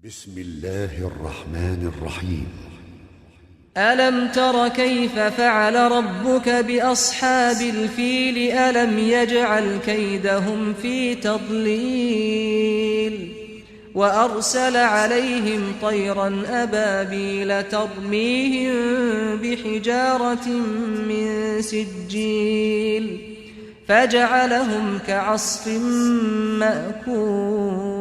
بسم الله الرحمن الرحيم. ألم تر كيف فعل ربك بأصحاب الفيل ألم يجعل كيدهم في تضليل وأرسل عليهم طيرا أبابيل ترميهم بحجارة من سجيل فجعلهم كعصف مأكول.